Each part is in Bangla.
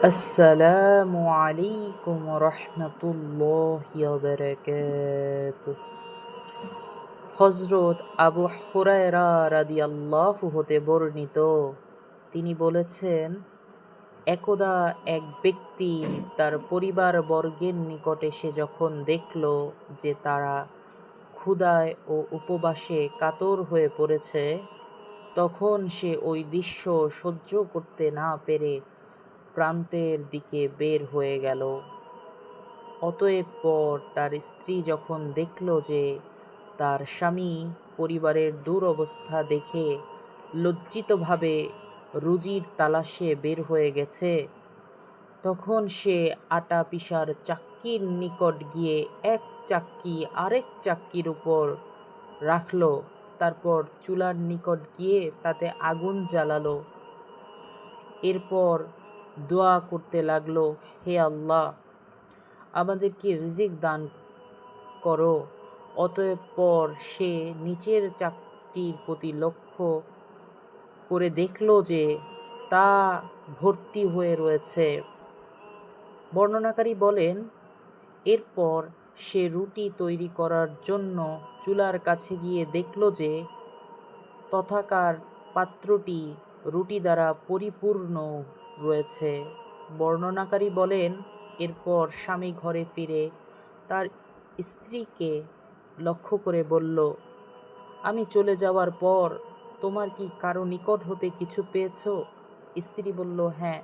আসসালামু আলাইকুম রহমতুল্লাহি ওয়া বারাকাতুহু। হযরত আবু হুরায়রা রাদিয়াল্লাহু হতে বর্ণিত, তিনি বলেছেন, একদা এক ব্যক্তি তার পরিবারবর্গের নিকট এসে যখন দেখল যে তারা ক্ষুধায় ও উপবাসে কাতর হয়ে পড়েছে, তখন সে ওই দৃশ্য সহ্য করতে না পেরে প্রান্তের দিকে বের হয়ে গেল। অতঃপর তার স্ত্রী যখন দেখল যে তার স্বামী পরিবারের দুরবস্থা দেখে লজ্জিতভাবে রুজির তালাশে বের হয়ে গেছে, তখন সে আটা পিষার চাক্কির নিকট গিয়ে এক চাক্কি আরেক চাক্কির উপর রাখল। তারপর চুলার নিকট গিয়ে তাতে আগুন জ্বালালো। এরপর দোয়া করতে লাগলো, হে আল্লাহ, আমাদেরকে রিজিক দান করো। অতঃপর সে নিচের চাকতির প্রতি লক্ষ্য করে দেখল যে তা ভর্তি হয়ে রয়েছে। বর্ণনাকারী বলেন, এরপর সে রুটি তৈরি করার জন্য চুলার কাছে গিয়ে দেখল যে তথাকার পাত্রটি রুটি দ্বারা পরিপূর্ণ রয়েছে। বর্ণনাকারী বলেন, এরপর স্বামী ঘরে ফিরে তার স্ত্রীকে লক্ষ্য করে বলল, আমি চলে যাওয়ার পর তোমার কি কারো নিকট হতে কিছু পেয়েছ? স্ত্রী বলল, হ্যাঁ,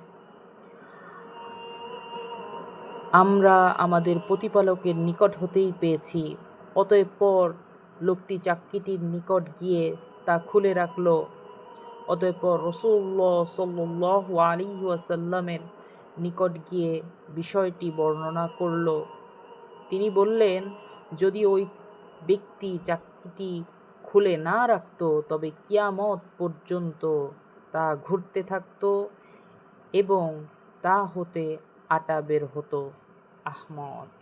আমরা আমাদের প্রতিপালকের নিকট হতেই পেয়েছি। অতঃপর লোকটি চাক্কিটির নিকট গিয়ে তা খুলে রাখল। অতঃপর রাসূলুল্লাহ সাল্লাল্লাহু আলাইহি ওয়াসাল্লামের নিকট গিয়ে বিষয়টি বর্ণনা করল। তিনি বললেন, যদি ওই ব্যক্তি চাক্কিটি খুলে না রাখত তবে কিয়ামত পর্যন্ত তা ঘুরতে থাকত এবং তা হতে আটা বের হতো। আহমদ।